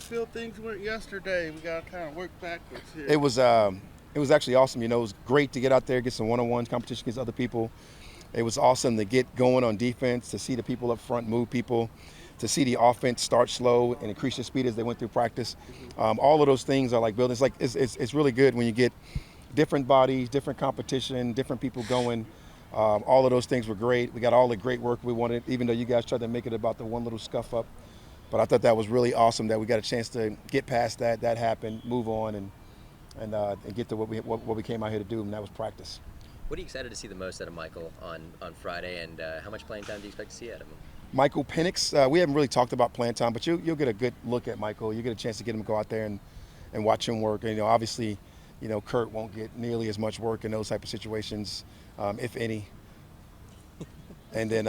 feel things went yesterday? We got to kind of work backwards here. It was actually awesome. It was great to get out there, get some one-on-one competition against other people. It was awesome to get going on defense, to see the people up front move people, to see the offense start slow and increase their speed as they went through practice. All of those things are like building. It's really good when you get different bodies, different competition, different people going. All of those things were great. We got all the great work we wanted, even though you guys tried to make it about the one little scuff up. But I thought that was really awesome that we got a chance to get past that. That happened, move on, and get to what we came out here to do, and that was practice. What are you excited to see the most out of Michael on Friday, and how much playing time do you expect to see out of him? Michael Penix, we haven't really talked about playing time, but you'll get a good look at Michael. You get a chance to get him to go out there and watch him work. And, obviously, Kurt won't get nearly as much work in those type of situations, if any. And then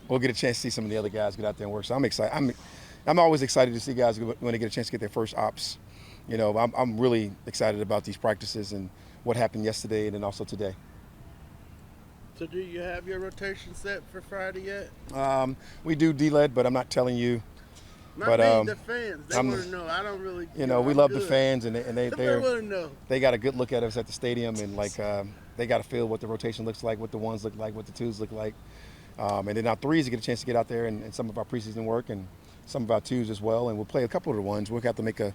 we'll get a chance to see some of the other guys get out there and work. So I'm excited. I'm always excited to see guys when they get a chance to get their first ops. I'm really excited about these practices and what happened yesterday and then also today. So do you have your rotation set for Friday yet? We do D-led, but I'm not telling you. Not the fans. They want to know. I don't really. We love the fans, and they got a good look at us at the stadium, and they got to feel what the rotation looks like, what the ones look like, what the twos look like, and then our threes get a chance to get out there and some of our preseason work and some of our twos as well, and we'll play a couple of the ones. We'll have to make a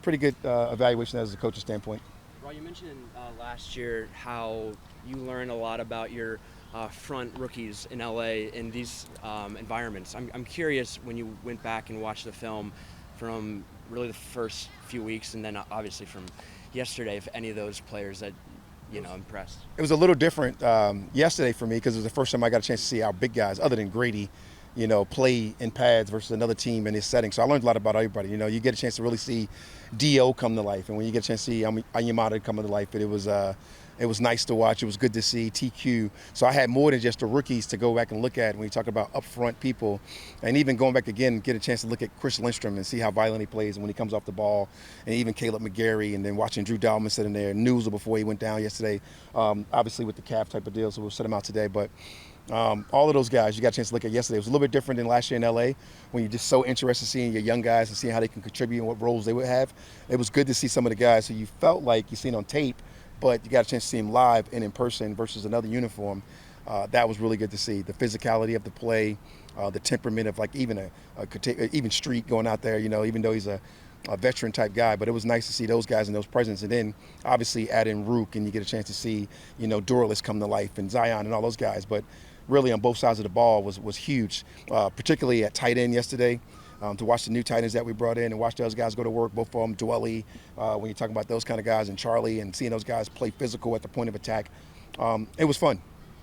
pretty good evaluation as a coach's standpoint. Roy, you mentioned last year how you learn a lot about your front rookies in LA in these environments. I'm curious, when you went back and watched the film from really the first few weeks and then obviously from yesterday, if any of those players that impressed. It was a little different yesterday for me because it was the first time I got a chance to see our big guys, other than Grady, play in pads versus another team in this setting. So I learned a lot about everybody. You get a chance to really see D.O. come to life. And when you get a chance to see Ayamada come to life, it was nice to watch. It was good to see TQ. So I had more than just the rookies to go back and look at when you talk about upfront people. And even going back again, get a chance to look at Chris Lindstrom and see how violent he plays when he comes off the ball. And even Caleb McGarry, and then watching Drew Dalman sitting there. News before he went down yesterday, obviously with the calf type of deal, so we'll set him out today. But all of those guys you got a chance to look at yesterday. It was a little bit different than last year in LA when you're just so interested in seeing your young guys and seeing how they can contribute and what roles they would have. It was good to see some of the guys who you felt like you've seen on tape, but you got a chance to see them live and in person versus another uniform. That was really good to see. The physicality of the play, the temperament of even Street going out there, even though he's a veteran type guy, but it was nice to see those guys and those presence. And then obviously add in Rook and you get a chance to see, Dorless come to life and Zion and all those guys. But really on both sides of the ball was huge, particularly at tight end yesterday. To watch the new tight ends that we brought in and watch those guys go to work, both of them, Dwelly, when you're talking about those kind of guys, and Charlie, and seeing those guys play physical at the point of attack. It was fun.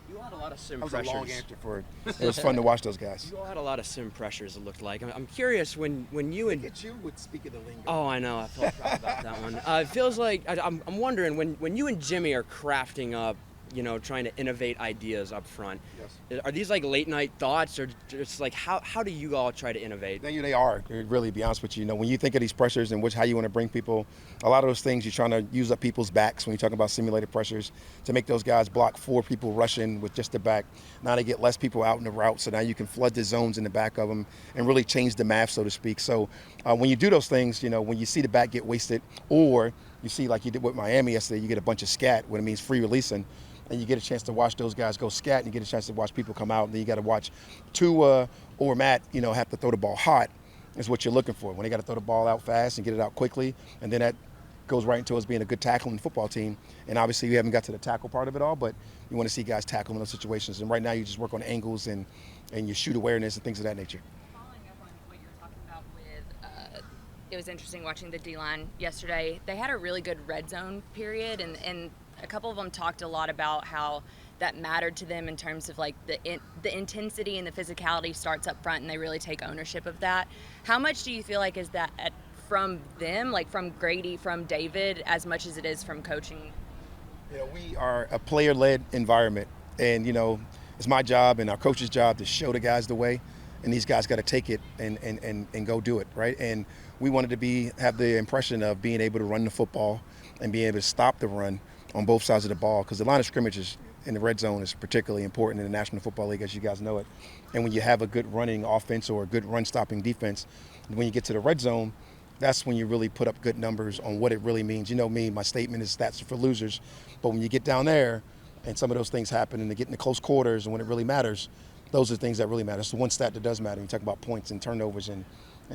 You all had a lot of sim that was pressures. a long answer for it. It was fun to watch those guys. You all had a lot of sim pressures, it looked like. I'm curious, when you and... Look at you with speaking the lingo. Oh, I know. I felt proud about that one. It feels like, I'm wondering, when you and Jimmy are crafting up, trying to innovate ideas up front. Yes. Are these like late night thoughts, or just like how do you all try to innovate? They are, really, to be honest with you. When you think of these pressures and how you want to bring people, a lot of those things you're trying to use up people's backs when you talk about simulated pressures to make those guys block 4 people rushing with just the back. Now they get less people out in the route, so now you can flood the zones in the back of them and really change the math, so to speak. So when you do those things, when you see the back get wasted, or you see like you did with Miami yesterday, you get a bunch of scat, what it means free releasing. And you get a chance to watch those guys go scat, and you get a chance to watch people come out, and then you got to watch Tua or Matt, have to throw the ball hot is what you're looking for. When they got to throw the ball out fast and get it out quickly, and then that goes right into us being a good tackling football team. And obviously, we haven't got to the tackle part of it all, but you want to see guys tackle in those situations. And right now, you just work on angles and your shoot awareness and things of that nature. Following up on what you were talking about with, it was interesting watching the D-line yesterday. They had a really good red zone period, and a couple of them talked a lot about how that mattered to them in terms of like the intensity and the physicality starts up front, and they really take ownership of that. How much do you feel like is that from them, like from Grady, from David, as much as it is from coaching? We are a player-led environment, and it's my job and our coach's job to show the guys the way, and these guys got to take it and go do it, right? And we wanted to have the impression of being able to run the football and being able to stop the run on both sides of the ball, because the line of scrimmage in the red zone is particularly important in the National Football League, as you guys know it. And when you have a good running offense or a good run-stopping defense, when you get to the red zone, that's when you really put up good numbers on what it really means. You know me, my statement is stats are for losers. But when you get down there and some of those things happen and they get in the close quarters and when it really matters, those are the things that really matter. It's the one stat that does matter. You talk about points and turnovers and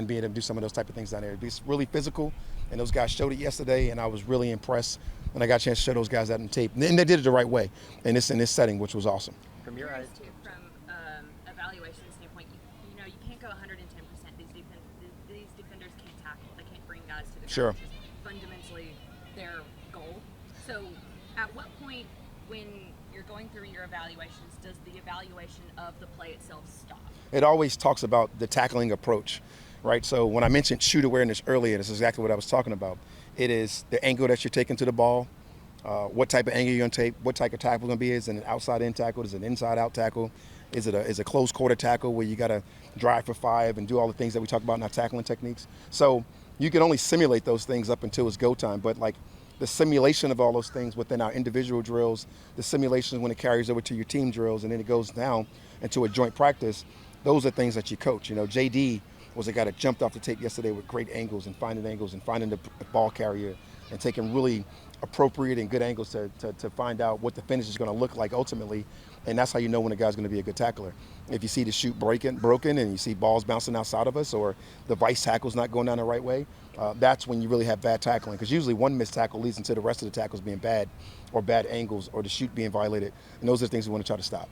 being able to do some of those type of things down there. It's really physical, and those guys showed it yesterday, and I was really impressed when I got a chance to show those guys that on tape. And they did it the right way in this setting, which was awesome. From your eyes, Too, from evaluation standpoint, you know you can't go 110%. These defenders can't tackle. They can't bring guys to the ground. Sure. Which is fundamentally their goal. So, at what point when you're going through your evaluations, does the evaluation of the play itself stop? It always talks about the tackling approach, right? So when I mentioned shoot awareness earlier, that's exactly what I was talking about. It is the angle that you're taking to the ball, what type of angle you're going to take, what type of tackle going to be. Is it an outside-in tackle? Is it an inside-out tackle? Is it a close quarter tackle where you got to drive for 5 and do all the things that we talk about in our tackling techniques? So you can only simulate those things up until it's go time, but like the simulation of all those things within our individual drills, the simulation when it carries over to your team drills, and then it goes down into a joint practice, those are things that you coach. You know, JD was a guy that jumped off the tape yesterday with great angles and finding the ball carrier and taking really appropriate and good angles to find out what the finish is going to look like ultimately. And that's how you know when a guy's going to be a good tackler. If you see the chute broken and you see balls bouncing outside of us or the vice tackle's not going down the right way, that's when you really have bad tackling. Because usually one missed tackle leads into the rest of the tackles being bad or bad angles or the chute being violated. And those are the things we want to try to stop.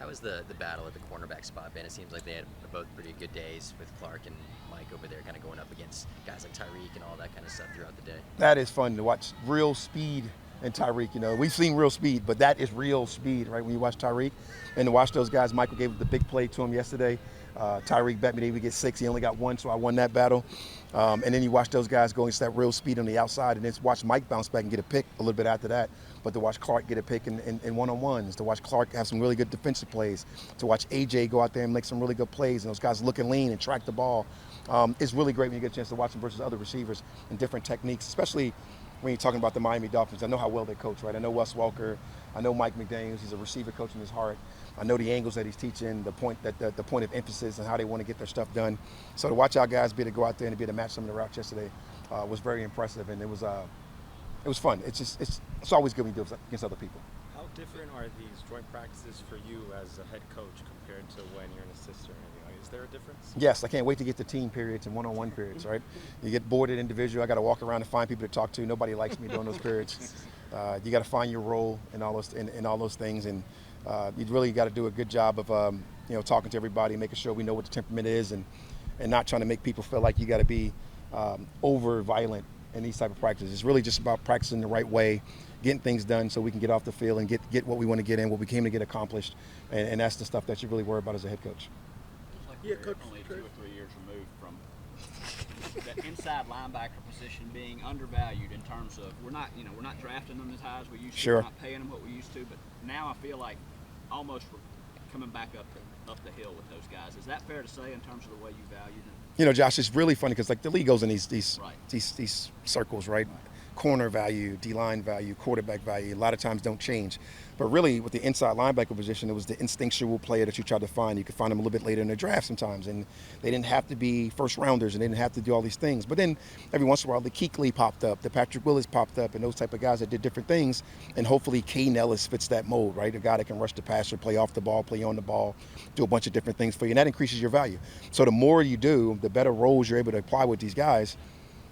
how was the battle at the cornerback spot, Ben? It seems like they had both pretty good days with Clark and Mike over there kind of going up against guys like Tyreek and all that kind of stuff throughout the day. That is fun to watch. Real speed and Tyreek, you know, we've seen real speed, but that is real speed, right? When you watch Tyreek and to watch those guys, Michael gave the big play to him yesterday. Tyreek bet me that he would get 6. He only got 1, so I won that battle. And then you watch those guys go against that real speed on the outside, and then watch Mike bounce back and get a pick a little bit after that. But to watch Clark get a pick in one-on-ones, to watch Clark have some really good defensive plays, to watch AJ go out there and make some really good plays, and those guys look and lean and track the ball. It's really great when you get a chance to watch them versus other receivers and different techniques, especially when you're talking about the Miami Dolphins. I know how well they coach, right? I know Wes Welker. I know Mike McDaniels. He's a receiver coach in his heart. I know the angles that he's teaching, the point of emphasis and how they want to get their stuff done. So to watch our guys be able to go out there and be able to match some of the routes yesterday was very impressive, and it was fun. It's always good when you do it against other people. How different are these joint practices for you as a head coach compared to when you're an assistant? Is there a difference? Yes, I can't wait to get to team periods and one-on-one periods, right? You get bored at individual. I got to walk around and find people to talk to. Nobody likes me during those periods. You got to find your role in all those things, and you really got to do a good job of talking to everybody, making sure we know what the temperament is, and not trying to make people feel like you got to be over violent in these type of practices. It's really just about practicing the right way, getting things done so we can get off the field and get what we want to get in, what we came to get accomplished, and that's the stuff that you really worry about as a head coach. Yeah, Coach. Only 2 or 3 years removed from the inside linebacker position being undervalued in terms of we're not drafting them as high as we used to. Sure. We're not paying them what we used to, but now I feel like almost we're coming back up the hill with those guys. Is that fair to say in terms of the way you value them? You know, Josh, it's really funny because like the league goes in these circles, right? Corner value, D-line value, quarterback value, a lot of times don't change. But really, with the inside linebacker position, it was the instinctual player that you tried to find. You could find them a little bit later in the draft sometimes, and they didn't have to be first rounders, and they didn't have to do all these things. But then every once in a while, the Kuechly popped up, the Patrick Willis popped up, and those type of guys that did different things. And hopefully, Kane Ellis fits that mold, right? A guy that can rush the passer, play off the ball, play on the ball, do a bunch of different things for you, and that increases your value. So the more you do, the better roles you're able to apply with these guys,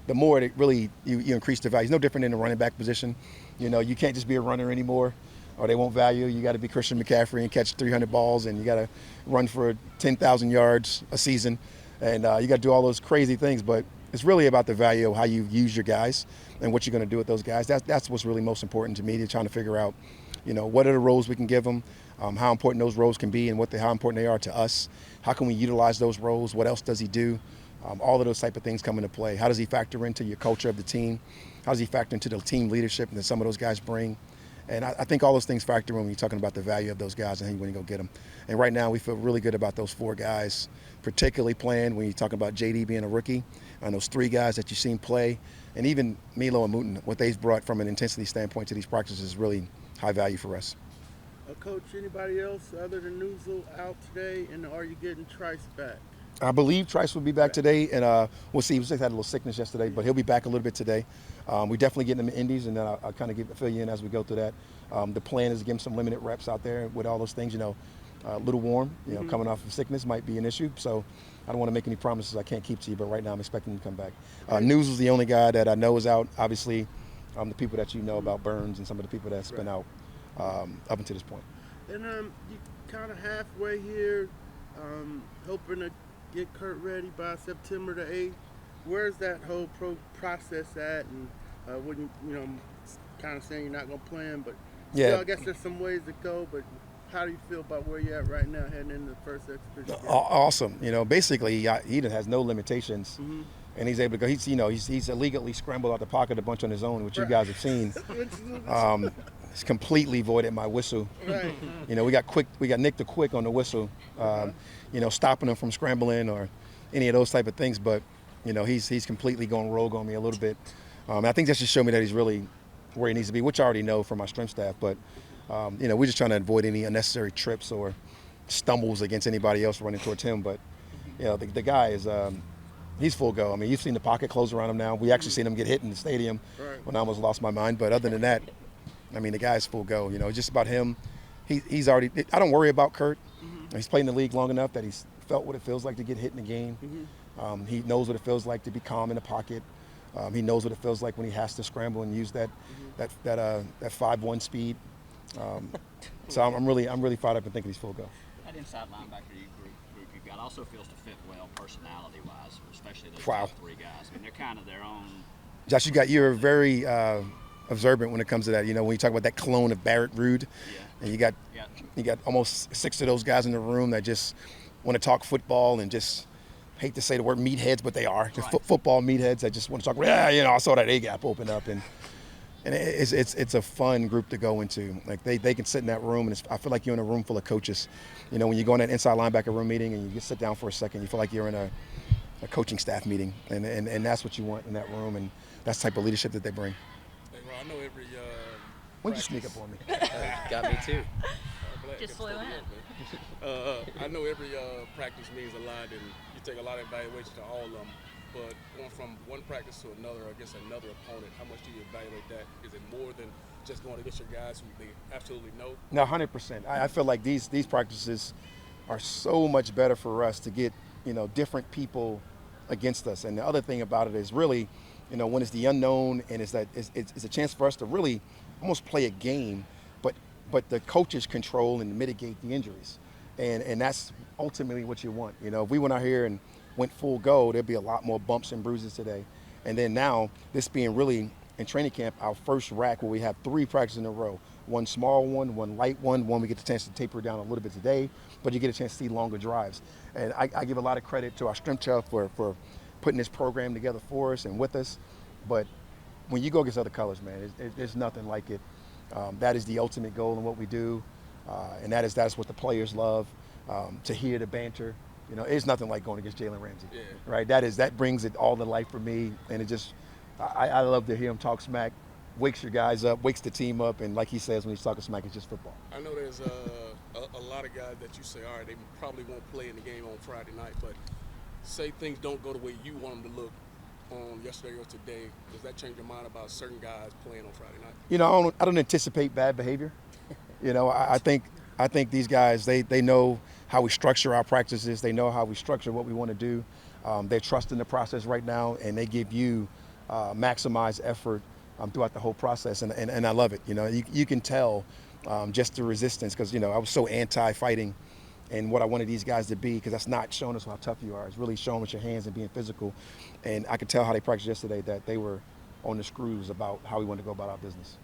the more it really you increase the value. It's no different in the running back position. You know, you can't just be a runner anymore, or they won't value. You got to be Christian McCaffrey and catch 300 balls, and you got to run for 10,000 yards a season, and you got to do all those crazy things. But it's really about the value of how you use your guys and what you're going to do with those guys. That's what's really most important to me. They're trying to figure out, what are the roles we can give them, how important those roles can be, and how important they are to us. How can we utilize those roles? What else does he do? All of those type of things come into play. How does he factor into your culture of the team? How does he factor into the team leadership that some of those guys bring? And I think all those things factor in when you're talking about the value of those guys and how you want to go get them. And right now we feel really good about those 4 guys, particularly playing when you're talking about JD being a rookie, and those 3 guys that you've seen play, and even Milo and Mouton, what they've brought from an intensity standpoint to these practices is really high value for us. Coach, anybody else other than Newsel out today, and are you getting Trice back? I believe Trice will be back today, and we'll see. He just had a little sickness yesterday, but he'll be back a little bit today. We definitely getting him in Indies, and then I'll kind of fill you in as we go through that. The plan is to give him some limited reps out there with all those things. A little warm, coming off of sickness might be an issue. So I don't want to make any promises I can't keep to you, but right now I'm expecting him to come back. News is the only guy that I know is out. Obviously, the people that you know about Burns and some of the people that's been out up until this point. And you kind of halfway here, hoping to get Kurt ready by September the 8th. Where's that whole process at? And when you kind of saying you're not going to plan, but still, I guess there's some ways to go. But how do you feel about where you're at right now, heading into the first exhibition game? Awesome. Basically, he has no limitations, and he's able to go. He's illegally scrambled out the pocket a bunch on his own, which you guys have seen. It's completely voided my whistle. Right. We got Nick the Quick on the whistle, stopping him from scrambling or any of those type of things. But he's completely going rogue on me a little bit. I think that should show me that he's really where he needs to be, which I already know from my strength staff. But we're just trying to avoid any unnecessary trips or stumbles against anybody else running towards him. But the guy is he's full go. I mean, you've seen the pocket close around him now. We actually seen him get hit in the stadium when I almost lost my mind. But other than that, I mean, the guy's full go. It's just about him. He's already. I don't worry about Kurt. He's played in the league long enough that he's felt what it feels like to get hit in the game. He knows what it feels like to be calm in the pocket. He knows what it feels like when he has to scramble and use that 5-1 speed. So I'm really fired up and thinking he's full go. That inside linebacker group you've got also feels to fit well personality-wise, especially those Wow. top three guys. I mean, they're kind of their own. Josh, you're very observant when it comes to that. When you talk about that clone of Barrett Rude, and you got almost 6 of those guys in the room that just want to talk football and just hate to say the word meatheads, but they are just football meatheads that just want to talk. I saw that A gap open up, and it's a fun group to go into. Like they can sit in that room, and I feel like you're in a room full of coaches. When you go in that inside linebacker room meeting and you just sit down for a second, you feel like you're in a coaching staff meeting, and that's what you want in that room, and that's the type of leadership that they bring. Hey, bro, I know every. Why'd you sneak up on me? Got me too. Just flew in. I know every practice means a lot, and you take a lot of evaluation to all of them. But going from one practice to another against another opponent, how much do you evaluate that? Is it more than just going against your guys who they absolutely know? No, 100%. I feel like these practices are so much better for us to get different people against us. And the other thing about it is really, when it's the unknown and it's a chance for us to really almost play a game, but the coaches control and mitigate the injuries, and that's ultimately what you want. If we went out here and went full go, there'd be a lot more bumps and bruises today. And then now, this being really in training camp, our first rack where we have 3 practices in a row, one small one light one we get the chance to taper down a little bit today, but you get a chance to see longer drives. And I give a lot of credit to our strength coach for putting this program together for us and with us. But when you go against other colors, man, there's nothing like it. That is the ultimate goal in what we do, and that's what the players love, to hear the banter. It's nothing like going against Jalen Ramsey, right? That brings it all to life for me, and I love to hear him talk smack, wakes your guys up, wakes the team up, and like he says when he's talking smack, it's just football. I know there's a lot of guys that you say, all right, they probably won't play in the game on Friday night, but say things don't go the way you want them to look on yesterday or today, does that change your mind about certain guys playing on Friday night? I don't anticipate bad behavior. I think these guys, they know how we structure our practices. They know how we structure what we want to do. They're trusting the process right now, and they give you maximized effort throughout the whole process, and I love it. You can tell just the resistance, because I was so anti-fighting and what I wanted these guys to be, because that's not showing us how tough you are. It's really showing with your hands and being physical. And I could tell how they practiced yesterday that they were on the screws about how we wanted to go about our business.